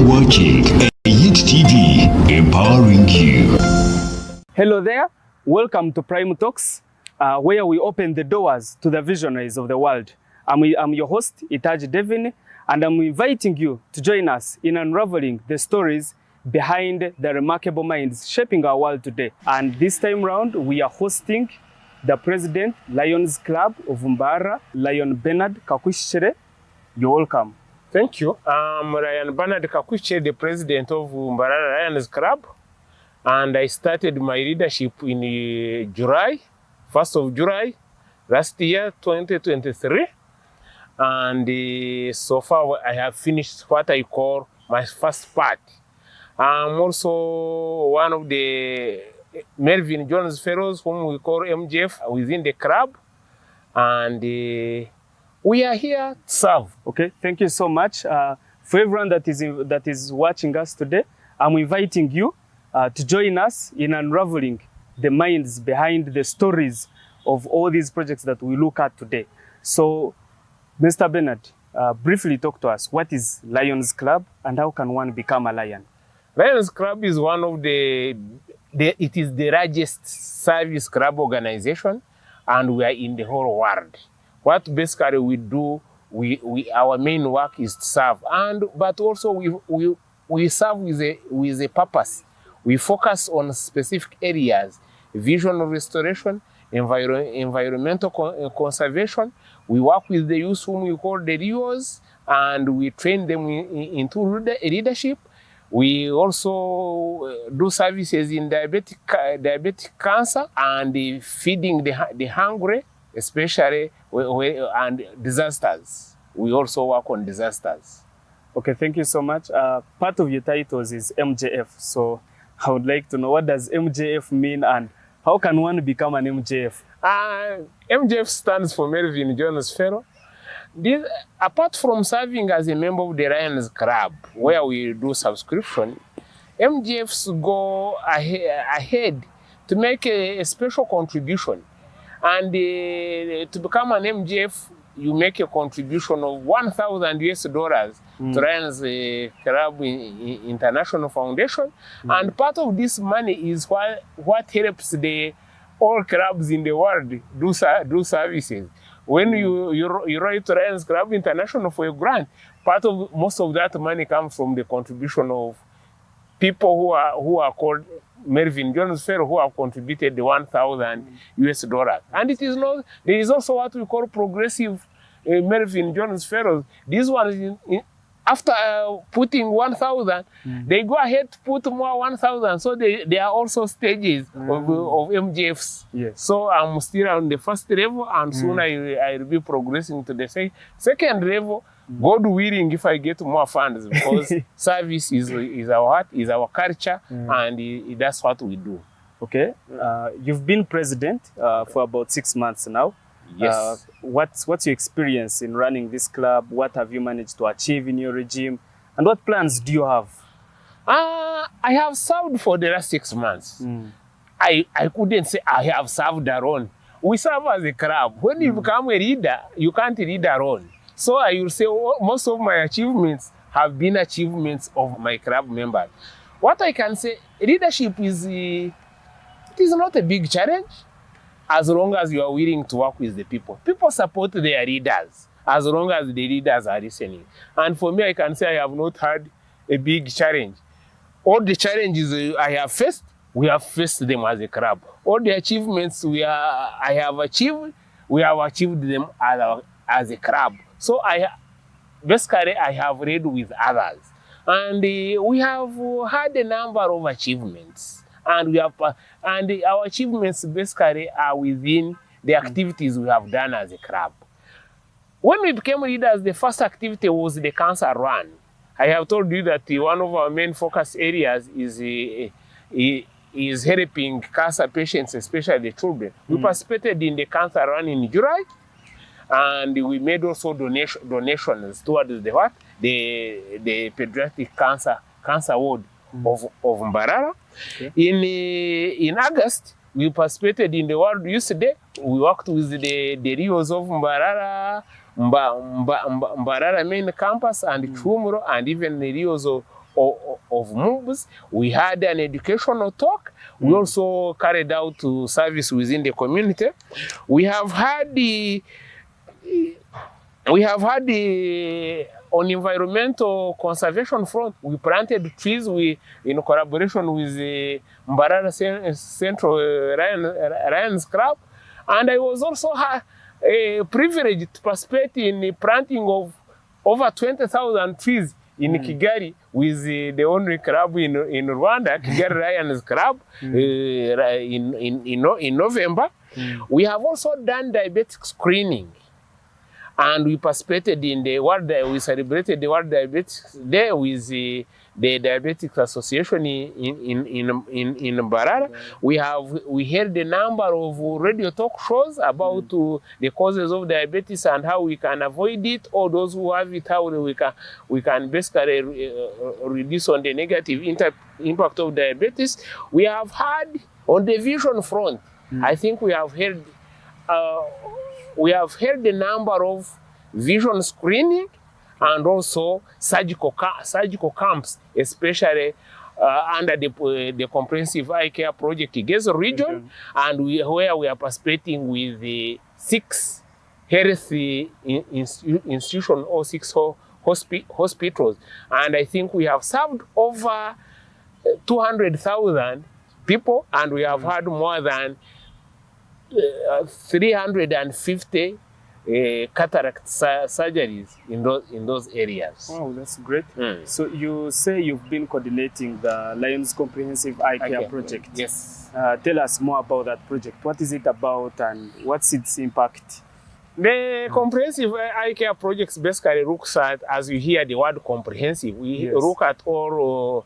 watching Youth TV, empowering you. Hello there, welcome to Prime Talks, where we open the doors to the visionaries of the world. I'm your host, Itaji Devin, and I'm inviting you to join us in unraveling the stories behind the remarkable minds shaping our world today. And this time round, we are hosting the President, Lions Club of Mbarara, Lion Bernard Kakuhikire. You're welcome. Thank you. I'm Lion Bernard Kakuhikire, the President of Mbarara Lions Club. And I started my leadership in July, 1st of July, last year, 2023. And so far, I have finished what I call my first part. I'm also one of the Melvin Jones Fellows, whom we call MJF, within the club. And we are here to serve. Okay, thank you so much. For everyone that is watching us today, I'm inviting you to join us in unraveling the minds behind the stories of all these projects that we look at today. So, Mr. Bernard, briefly talk to us. What is Lions Club and how can one become a lion? Lions Club is one of it is the largest service club organization, and we are in the whole world. What basically we do, our main work is to serve, but also we serve with a purpose. We focus on specific areas: vision restoration, environmental conservation. We work with the youth whom we call the RIOs, and we train them into leadership. We also do services in diabetic cancer and feeding the hungry, especially and disasters. We also work on disasters. Okay, thank you so much. Part of your titles is MJF, so I would like to know, what does MJF mean and how can one become an MJF? MJF stands for Melvin Jones Fellow. Apart from serving as a member of the Lions Club, where we do subscription, MJFs go ahead to make a special contribution. And to become an MJF, you make a contribution of $1,000 to Lions Club International Foundation. And part of this money is what helps all clubs in the world do services. When you write to Lions Club International for a grant, most of that money comes from the contribution of people who are called Melvin Jones Fellow, who have contributed the $1,000. And there is also what we call progressive Melvin Jones Fellows. These ones, after putting 1,000, they go ahead to put more 1,000. So they are also stages of MJFs. Yes. So I'm still on the first level, and soon I will be progressing to the second level. God willing, if I get more funds, because service is our culture, and that's what we do. Okay. You've been president for about 6 months now. Yes. What's your experience in running this club? What have you managed to achieve in your regime? And what plans do you have? I have served for the last 6 months. I couldn't say I have served alone. We serve as a club. When you become a leader, you can't lead alone. So I will say most of my achievements have been achievements of my club members. What I can say, leadership it is not a big challenge, as long as you are willing to work with the people. People support their leaders, as long as the leaders are listening. And for me, I can say I have not had a big challenge. All the challenges I have faced, we have faced them as a club. All the achievements I have achieved, we have achieved them as a club. So basically I have read with others. And we have had a number of achievements. And our achievements basically are within the activities we have done as a club. When we became leaders, the first activity was the cancer run. I have told you that one of our main focus areas is helping cancer patients, especially the children. We participated in the cancer run in July, and we made also donations towards the pediatric cancer ward of Mbarara. Okay. In August, we participated in the World Youth Day. We worked with the Rios of Mbarara main campus and Chumuro, and even the Rios of of moves. We had an educational talk. We also carried out service within the community. We have had on environmental conservation front, we planted trees in collaboration with the Mbarara Central Lions Club. And I was also privileged to participate in the planting of over 20,000 trees in Kigali with the only club in Rwanda, Kigali Lions Club, in November. We have also done diabetic screening. And we participated in we celebrated the World Diabetes Day with the Diabetic Association in Mbarara. We heard a number of radio talk shows about the causes of diabetes and how we can avoid it, or those who have it, how we can basically reduce on the negative impact of diabetes. We have had on the vision front, I think we have heard the number of vision screening and also surgical camps, especially under the comprehensive eye care project Kigezo region, and where we are participating with the 6 health institutions or 6 hospitals. And I think we have served over 200,000 people, and we have had more than 350 cataract surgeries in those areas. Wow, that's great. So you say you've been coordinating the Lions Comprehensive Eye Care Project. Yes. Tell us more about that project. What is it about and what's its impact? The comprehensive eye care projects basically looks at, as you hear the word comprehensive, we look at all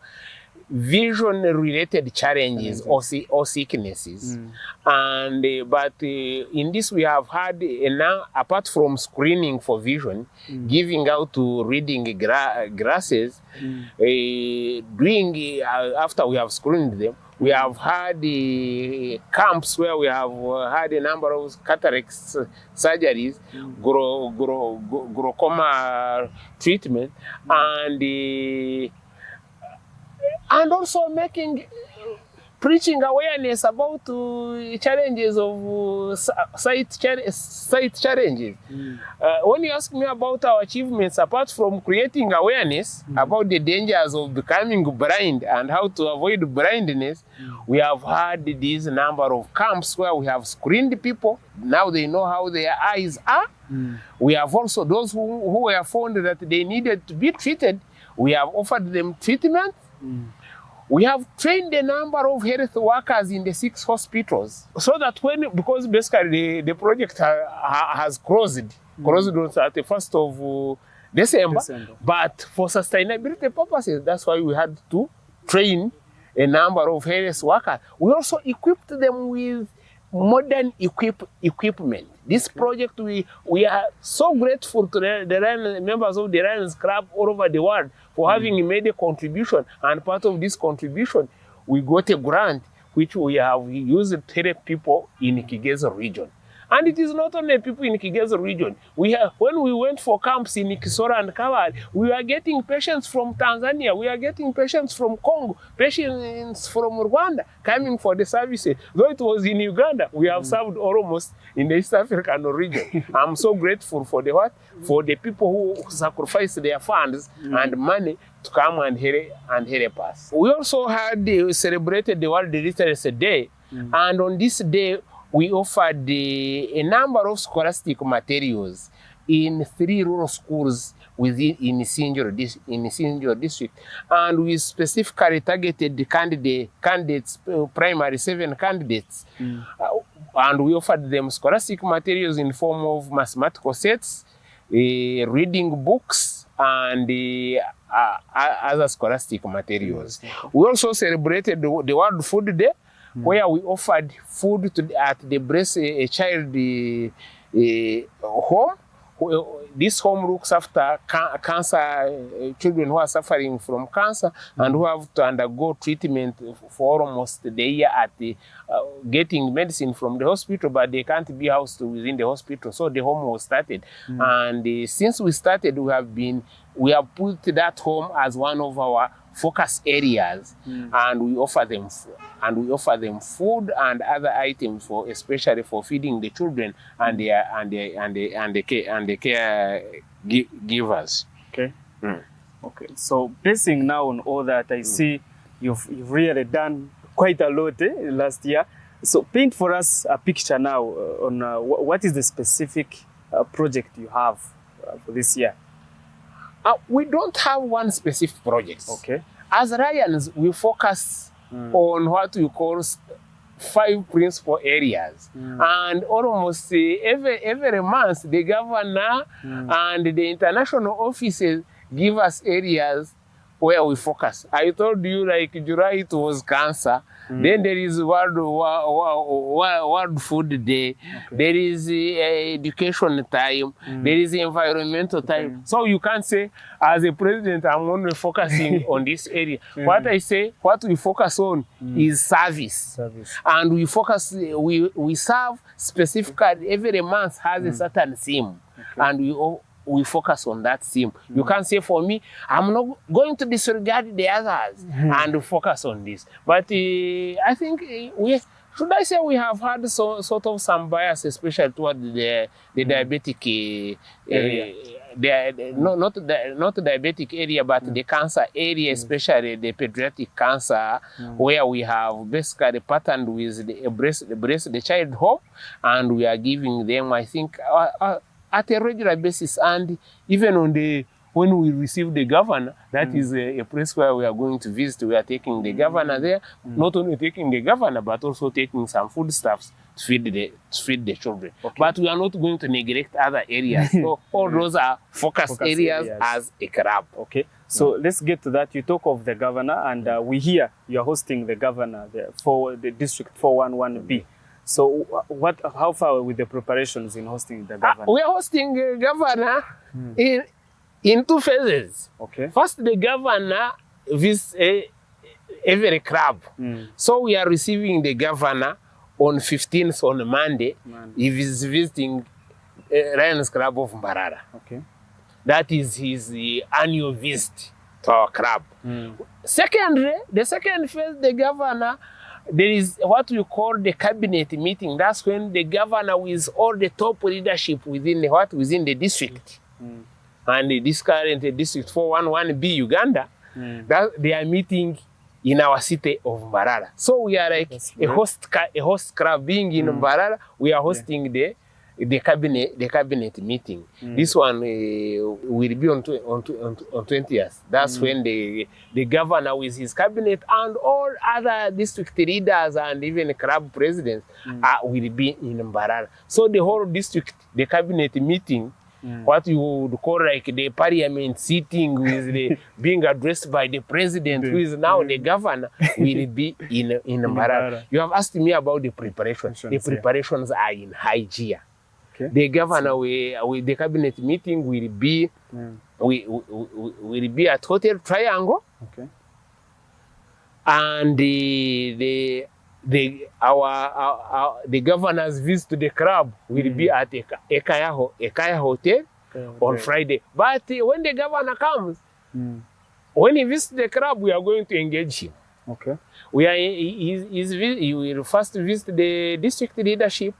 vision-related challenges or sicknesses. And but in this we have had now, apart from screening for vision, giving out to reading glasses, doing after we have screened them, we have had camps where we have had a number of cataract surgeries, glaucoma treatment, and also preaching awareness about challenges of sight challenges. When you ask me about our achievements, apart from creating awareness about the dangers of becoming blind and how to avoid blindness, we have had this number of camps where we have screened people. Now they know how their eyes are. We have also those who were found that they needed to be treated. We have offered them treatment. We have trained a number of health workers in the 6 hospitals, so that because basically the project has closed at the 1st of December, but for sustainability purposes, that's why we had to train a number of health workers. We also equipped them with modern equipment. This project, we are so grateful to the members of the Lions Club all over the world for having made a contribution. And part of this contribution, we got a grant which we have used to help people in Kigezo region. And it is not only people in Kigezo region. When we went for camps in Kisoro and Kabale, we were getting patients from Tanzania, we are getting patients from Congo, patients from Rwanda coming for the services. Though it was in Uganda, we have served almost in the East African region. I'm so grateful for the people who sacrificed their funds and money to come and help us. We also celebrated the World Literacy Day, and on this day, we offered a number of scholastic materials in 3 rural schools in Sinjoro district, and we specifically targeted the candidates, primary 7 candidates, and we offered them scholastic materials in form of mathematical sets, reading books, and other scholastic materials. We also celebrated the World Food Day, where we offered food at the Breast a Child home. This home looks after cancer children who are suffering from cancer and who have to undergo treatment for almost the year at getting medicine from the hospital, but they can't be housed within the hospital. So the home was started, and since we started, we have put that home as one of our focus areas, and we offer them food and other items for, especially for feeding the children and the caregivers. Okay. Okay. So basing now on all that, I see you've really done quite a lot last year. So paint for us a picture now on what is the specific project you have for this year. We don't have one specific project. Okay. As Ryans, we focus on what we call 5 principal areas. And almost every month, the governor and the international offices give us areas where we focus. I told you, like July it was cancer. Then there is World Food Day. There is education time. There is environmental time. So you can't say, as a president, I'm only focusing on this area. What I say, what we focus on is service. And we focus, we serve specifically, every month has a certain theme. And we focus on that theme. You can't say, for me, I'm not going to disregard the others and focus on this. But I think should I say we have had sort of some bias, especially toward the diabetic area. Not the diabetic area, but the cancer area, especially the pediatric cancer, where we have basically patterned with the child hope, and we are giving them, I think, at a regular basis, and even when we receive the governor, that is a place where we are going to visit. We are taking the governor there, not only taking the governor, but also taking some foodstuffs to feed the children. But we are not going to neglect other areas. So all those are focus areas as a club. Okay. So let's get to that. You talk of the governor, and we hear you are hosting the governor there for the district 411B. So how far with the preparations in hosting the governor? We are hosting the governor in 2 phases. Okay. First, the governor visits every club. So we are receiving the governor on 15th on Monday. He is visiting Ryan's Club of Mbarara. Okay. That is his annual visit to our club. Secondly, the second phase, the governor, there is what we call the cabinet meeting. That's when the governor with all the top leadership within the district. And this current district 411B Uganda, that they are meeting in our city of Mbarara. So we are like a host club being in Mbarara. We are hosting the cabinet meeting. This one will be on 20th. That's when the governor with his cabinet and all other district leaders and even club presidents will be in Mbarara. So the whole district, the cabinet meeting, what you would call like the parliament sitting with being addressed by the president, who is now the governor, will be in Mbarara. You have asked me about the preparations. The preparations are in high gear. Okay. The governor with the cabinet meeting will be will be at Hotel Triangle. Okay. And the governor's visit to the club will be at Ekaya Hotel on Friday. But when the governor comes, when he visits the club, we are going to engage him. Okay. He will first visit the district leadership.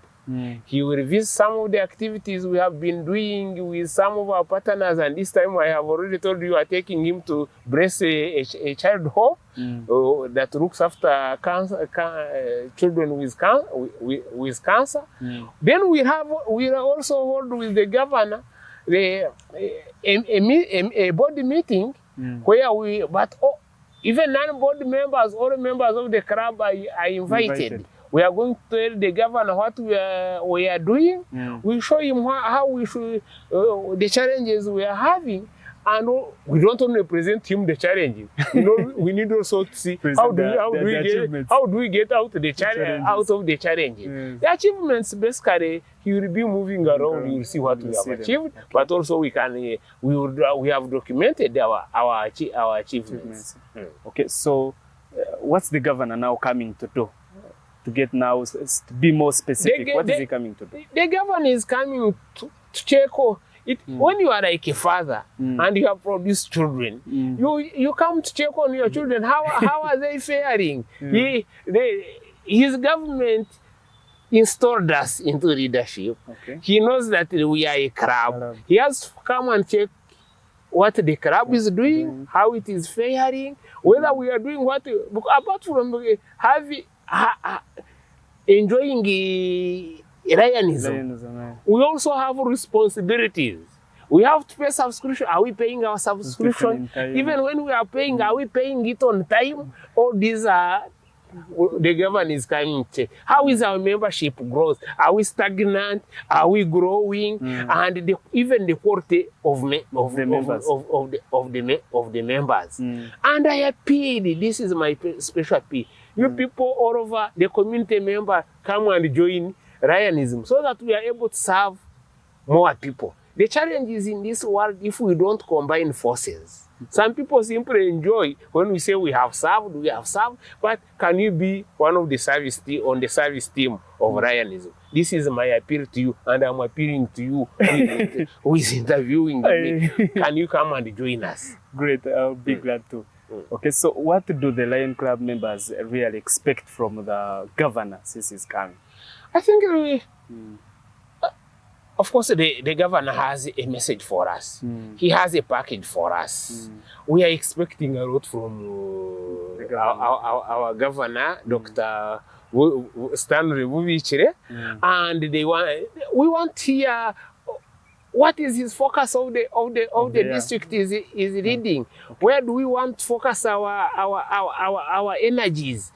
He will visit some of the activities we have been doing with some of our partners, and this time I have already told you, are taking him to breast a child home that looks after children with cancer. Then we are also hold with the governor a board meeting where even non-board members, all members of the club are invited. We are going to tell the governor what we are doing. We show him how we should, the challenges we are having. And we don't only present him the challenges. We need also to see how do we get out of the challenges. The achievements, basically, he will be moving around. You will see what we have achieved, but also we have documented our achievements. Okay, so what's the governor now coming to do? To get now, to be more specific, what is he coming to do? The governor is coming to check When you are like a father and you have produced children, you come to check on your children. How are they faring? His government installed us into leadership. Okay. He knows that we are a club. He has to come and check what the club is doing, how it is faring, whether we are doing what, apart from enjoying Ryanism, we also have responsibilities. We have to pay subscription. Are we paying our subscription? Even when we are paying, are we paying it on time? All these are the government is coming to check. How is our membership growth? Are we stagnant? Are we growing? And even the quality of the members. And I appeal. This is my special appeal. You people all over the community member come and join Ryanism so that we are able to serve more people. The challenge is in this world if we don't combine forces. Some people simply enjoy when we say we have served, but can you be one of the service team on the service team of Ryanism? This is my appeal to you, and I'm appealing to you who is interviewing me. Can you come and join us? Great, I'll be glad to. Okay, so what do the Lion Club members really expect from the governor since he's coming? I think of course, the governor has a message for us. He has a package for us. We are expecting a lot from our governor, Dr. Stanley Kakuhikire, and we want to hear what is his focus of the district is leading. Okay. Where do we want to focus our energies?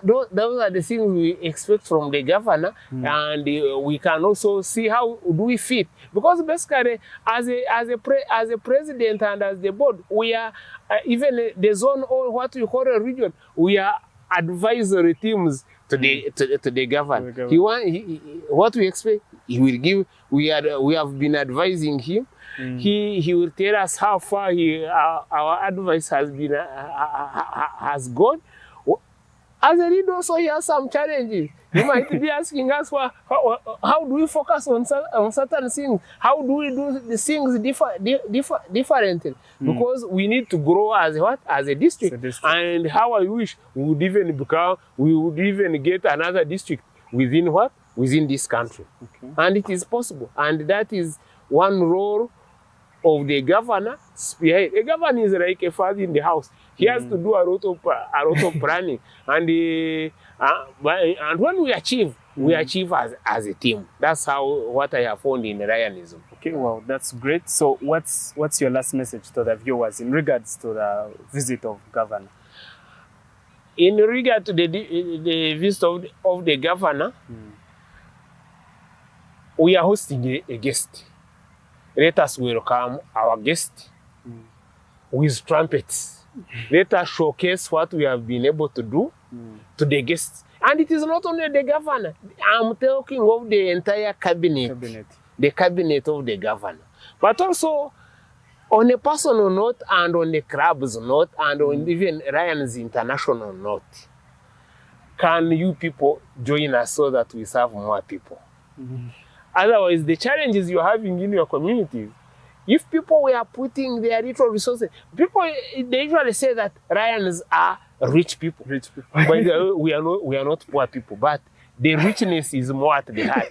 Those are the things we expect from the governor, and we can also see how do we fit. Because basically, as a president and as the board, we are even the zone or what we call a region. We are advisory teams to the governor. What we expect, he will give. We have been advising him. He will tell us how far our advice has gone. As a leader, also, he has some challenges. You might be asking us, how do we focus on certain things? How do we do the things differently? Because we need to grow as a district. And how I wish we would even get another district within within this country. Okay. And it is possible. And that is one role of the governor. The governor is like a father in the house. He has to do a lot of planning, and when we achieve as a team. That's what I have found in Ryanism. Okay, well, that's great. So, what's your last message to the viewers in regards to the visit of governor? In regard to the visit of the governor, we are hosting a guest. Let us welcome our guest with trumpets. Let us showcase what we have been able to do to the guests. And it is not only the governor. I'm talking of the entire cabinet. The cabinet of the governor. But also, on a personal note and on the club's note and on even Ryan's international note, can you people join us so that we serve more people? Otherwise, the challenges you're having in your communities, if people were putting their little resources, they usually say that Ryans are rich people. But we are not poor people, but the richness is more at the heart.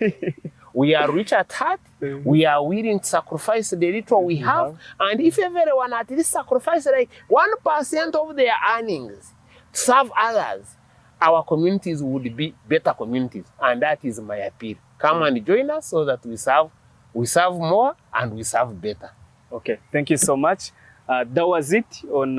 We are rich at heart. We are willing to sacrifice the little we have. And if everyone at least sacrifice like 1% of their earnings to serve others, our communities would be better communities. And that is my appeal. Come and join us so that we serve more and we serve better. Okay, thank you so much. That was it on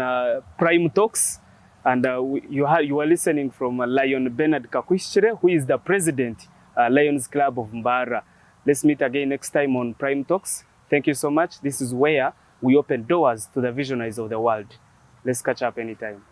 Prime Talks. And you are listening from Lion Bernard Kakuhikire, who is the president, Lions Club of Mbarara. Let's meet again next time on Prime Talks. Thank you so much. This is where we open doors to the visionaries of the world. Let's catch up anytime.